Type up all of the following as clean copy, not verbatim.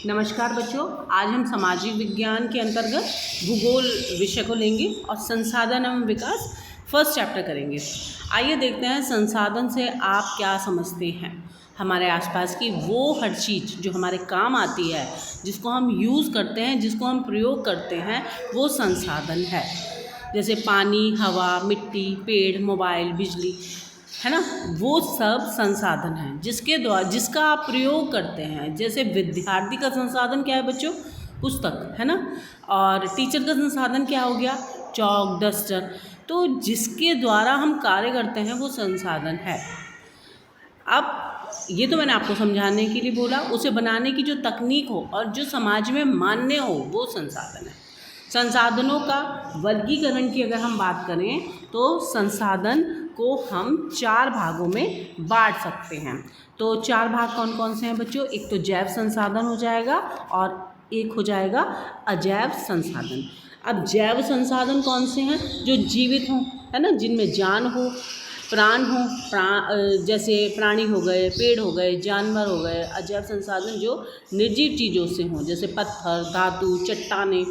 नमस्कार बच्चों, आज हम सामाजिक विज्ञान के अंतर्गत भूगोल विषय को लेंगे और संसाधन एवं विकास फर्स्ट चैप्टर करेंगे। आइए देखते हैं संसाधन से आप क्या समझते हैं। हमारे आसपास की वो हर चीज़ जो हमारे काम आती है, जिसको हम यूज़ करते हैं, जिसको हम प्रयोग करते हैं, वो संसाधन है। जैसे पानी, हवा, मिट्टी, पेड़, मोबाइल, बिजली, है ना, वो सब संसाधन हैं जिसका आप प्रयोग करते हैं। जैसे विद्यार्थी का संसाधन क्या है बच्चों? पुस्तक, है ना। और टीचर का संसाधन क्या हो गया? Chalk, duster. तो जिसके द्वारा हम कार्य करते हैं वो संसाधन है। अब ये तो मैंने आपको समझाने के लिए बोला, उसे बनाने की जो तकनीक हो और जो समाज में मान्य हो वो संसाधन है। संसाधनों का वर्गीकरण की अगर हम बात करें तो संसाधन को हम 4 भागों में बांट सकते हैं। तो 4 भाग कौन कौन से हैं बच्चों? एक तो जैव संसाधन हो जाएगा और एक हो जाएगा अजैव संसाधन। अब जैव संसाधन कौन से हैं? जो जीवित हों, है ना, जिनमें जान हो, प्राण हो, जैसे प्राणी हो गए, पेड़ हो गए, जानवर हो गए। अजैव संसाधन जो निर्जीव चीज़ों से हों, जैसे पत्थर, धातु, चट्टानें,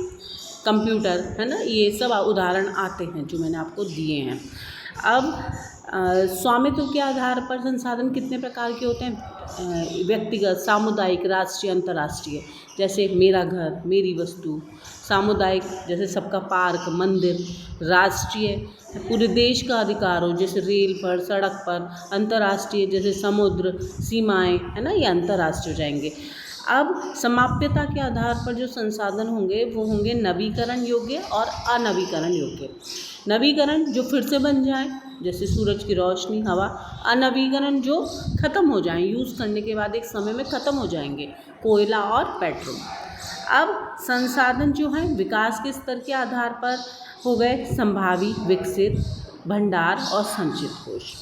कंप्यूटर, है ना, ये सब उदाहरण आते हैं जो मैंने आपको दिए हैं। अब स्वामित्व के आधार पर संसाधन कितने प्रकार के होते हैं? व्यक्तिगत, सामुदायिक, राष्ट्रीय, अंतर्राष्ट्रीय। जैसे मेरा घर, मेरी वस्तु। सामुदायिक जैसे सबका पार्क, मंदिर। राष्ट्रीय पूरे देश का अधिकार हो, जैसे रेल पर, सड़क पर। अंतर्राष्ट्रीय जैसे समुद्र, सीमाएं, है ना, ये अंतर्राष्ट्रीय हो जाएंगे। अब समाप्यता के आधार पर जो संसाधन होंगे वो होंगे नवीकरण योग्य और अनवीकरण योग्य। नवीकरण जो फिर से बन जाए, जैसे सूरज की रोशनी, हवा। अनवीकरण जो ख़त्म हो जाएं, यूज़ करने के बाद एक समय में ख़त्म हो जाएंगे, कोयला और पेट्रोल। अब संसाधन जो हैं विकास के स्तर के आधार पर हो गए संभावी, विकसित, भंडार और संचित कोश।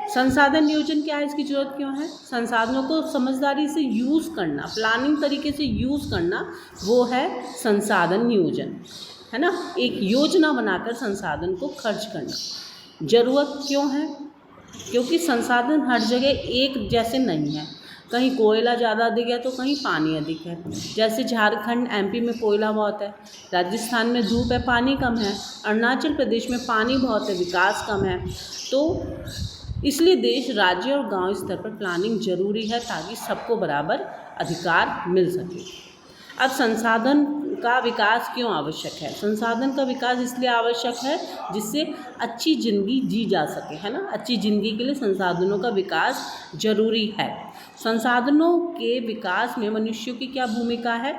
संसाधन नियोजन क्या है, इसकी ज़रूरत क्यों है? संसाधनों को समझदारी से यूज़ करना, प्लानिंग तरीके से यूज़ करना, वो है संसाधन नियोजन, है ना। एक योजना बनाकर संसाधन को खर्च करना। ज़रूरत क्यों है? क्योंकि संसाधन हर जगह एक जैसे नहीं है। कहीं कोयला ज़्यादा अधिक है तो कहीं पानी अधिक है। जैसे झारखंड, एमपी में कोयला बहुत है, राजस्थान में धूप है, पानी कम है, अरुणाचल प्रदेश में पानी बहुत है, विकास कम है। तो इसलिए देश, राज्य और गांव स्तर पर प्लानिंग जरूरी है ताकि सबको बराबर अधिकार मिल सके। अब संसाधन का विकास क्यों आवश्यक है? संसाधन का विकास इसलिए आवश्यक है जिससे अच्छी ज़िंदगी जी जा सके, है ना। अच्छी ज़िंदगी के लिए संसाधनों का विकास जरूरी है। संसाधनों के विकास में मनुष्यों की क्या भूमिका है?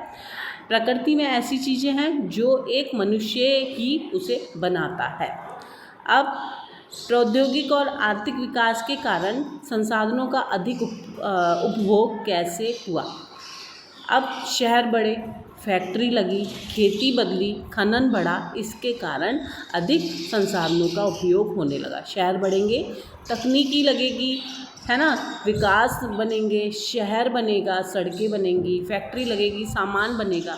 प्रकृति में ऐसी चीज़ें हैं जो एक मनुष्य ही उसे बनाता है। अब प्रौद्योगिक और आर्थिक विकास के कारण संसाधनों का अधिक उपभोग कैसे हुआ? अब शहर बढ़े, फैक्ट्री लगी, खेती बदली, खनन बढ़ा, इसके कारण अधिक संसाधनों का उपयोग होने लगा। शहर बढ़ेंगे, तकनीकी लगेगी, है ना, विकास बनेंगे, शहर बनेगा, सड़कें बनेंगी, फैक्ट्री लगेगी, सामान बनेगा,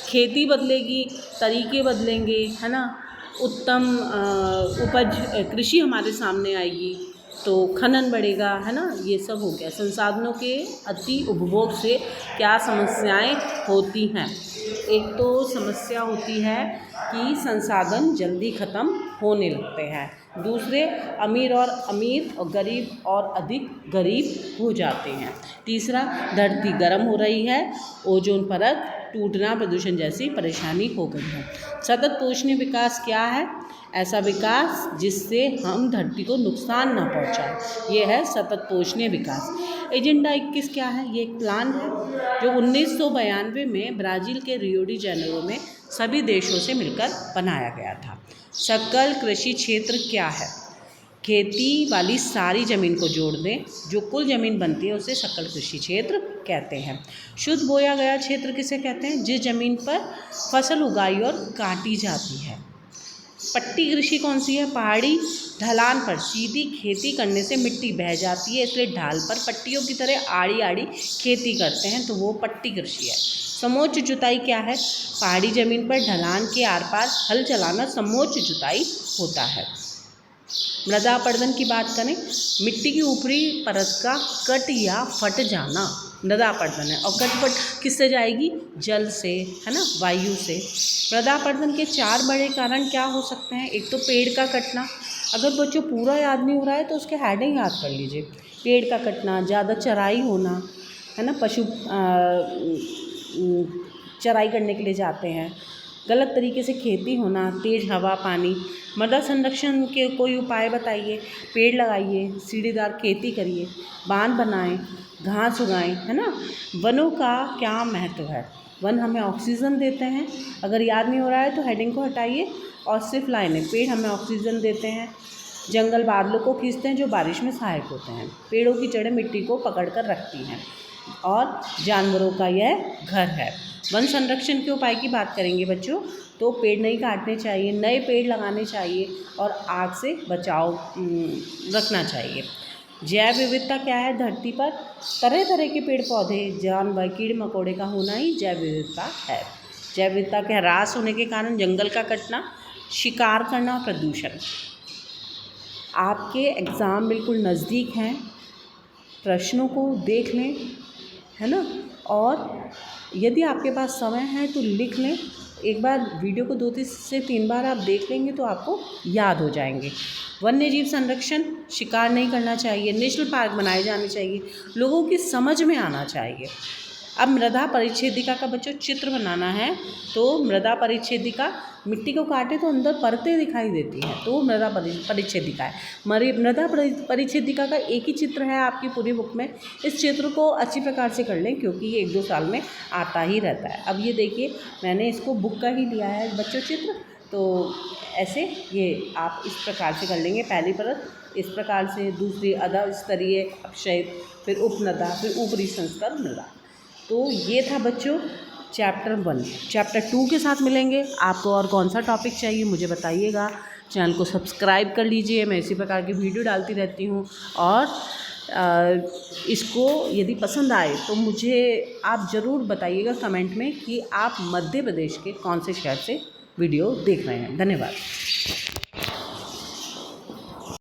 खेती बदलेगी, तरीके बदलेंगे, है ना, उत्तम उपज कृषि हमारे सामने आएगी, तो खनन बढ़ेगा, है ना। ये सब हो गया। संसाधनों के अति उपभोग से क्या समस्याएं होती हैं? एक तो समस्या होती है कि संसाधन जल्दी ख़त्म होने लगते हैं। दूसरे, अमीर और गरीब और अधिक गरीब हो जाते हैं। तीसरा, धरती गर्म हो रही है, ओजोन परत टूटना, प्रदूषण जैसी परेशानी हो गई है। सतत पोषणीय विकास क्या है? ऐसा विकास जिससे हम धरती को नुकसान ना पहुंचाए, ये है सतत पोषणीय विकास। एजेंडा 21 क्या है? ये एक प्लान है जो 1992 में ब्राज़ील के रियो डी जेनेरो में सभी देशों से मिलकर बनाया गया था। सकल कृषि क्षेत्र क्या है? खेती वाली सारी ज़मीन को जोड़ दें, जो कुल ज़मीन बनती है उसे सकल कृषि क्षेत्र कहते हैं। शुद्ध बोया गया क्षेत्र किसे कहते हैं? जिस ज़मीन पर फसल उगाई और काटी जाती है। पट्टी कृषि कौन सी है? पहाड़ी ढलान पर सीधी खेती करने से मिट्टी बह जाती है, इसलिए ढाल पर पट्टियों की तरह आड़ी आड़ी खेती करते हैं, तो वो पट्टी कृषि है। समोच्च जुताई क्या है? पहाड़ी ज़मीन पर ढलान के आर पार हल चलाना समोच्च जुताई होता है। मृदा अपरदन की बात करें, मिट्टी की ऊपरी परत का कट या फट जाना, मृदा अपरदन है। और कटपट किससे जाएगी? जल से, है ना, वायु से। मृदा अपरदन के 4 बड़े कारण क्या हो सकते हैं? एक तो पेड़ का कटना। अगर बच्चों पूरा याद नहीं हो रहा है तो उसके हेडिंग याद कर लीजिए। पेड़ का कटना, ज़्यादा चराई होना, है ना, पशु चराई करने के लिए जाते हैं, गलत तरीके से खेती होना, तेज़ हवा, पानी। मृदा संरक्षण के कोई उपाय बताइए। पेड़ लगाइए, सीढ़ीदार खेती करिए, बांध बनाएं, घास उगाएं, है ना। वनों का क्या महत्व है? वन हमें ऑक्सीजन देते हैं। अगर याद नहीं हो रहा है तो हेडिंग को हटाइए और सिर्फ लाइनें। पेड़ हमें ऑक्सीजन देते हैं। जंगल बादलों को खींचते हैं जो बारिश में सहायक होते हैं। पेड़ों की जड़ें मिट्टी को पकड़ कर रखती हैं और जानवरों का यह घर है। वन संरक्षण के उपाय की बात करेंगे बच्चों, तो पेड़ नहीं काटने चाहिए, नए पेड़ लगाने चाहिए और आग से बचाव रखना चाहिए। जैव विविधता क्या है? धरती पर तरह तरह के पेड़ पौधे, जानवर, कीड़े मकोड़े का होना ही जैव विविधता है। जैव विविधता के ह्रास होने के कारण जंगल का कटना, शिकार करना, प्रदूषण। आपके एग्ज़ाम बिल्कुल नज़दीक हैं, प्रश्नों को देख लें, है ना, और यदि आपके पास समय है तो लिख लें। एक बार वीडियो को 2 से 3 बार आप देख लेंगे तो आपको याद हो जाएंगे। वन्य जीव संरक्षण, शिकार नहीं करना चाहिए, नेशनल पार्क बनाए जाने चाहिए, लोगों की समझ में आना चाहिए। अब मृदा परिच्छेदिका का बच्चों चित्र बनाना है, तो मृदा परिच्छेदिका, मिट्टी को काटे तो अंदर परतें दिखाई देती हैं, तो मृदा परिच्छेदिका है। मृदा परिच्छेदिका का एक ही चित्र है आपकी पूरी बुक में। इस चित्र को अच्छी प्रकार से कर लें क्योंकि ये 1-2 साल में आता ही रहता है। अब ये देखिए, मैंने इसको बुक का ही लिया है बच्चों चित्र, तो ऐसे ये आप इस प्रकार से कर लेंगे। पहली परत इस प्रकार से, दूसरी अधः स्तरीय अपक्षय, फिर उपनदा, फिर ऊपरी संस्कर मृदा। तो ये था बच्चों चैप्टर 1। चैप्टर 2 के साथ मिलेंगे। आपको और कौन सा टॉपिक चाहिए मुझे बताइएगा। चैनल को सब्सक्राइब कर लीजिए, मैं इसी प्रकार की वीडियो डालती रहती हूँ। और इसको यदि पसंद आए तो मुझे आप ज़रूर बताइएगा कमेंट में कि आप मध्य प्रदेश के कौन से शहर से वीडियो देख रहे हैं। धन्यवाद।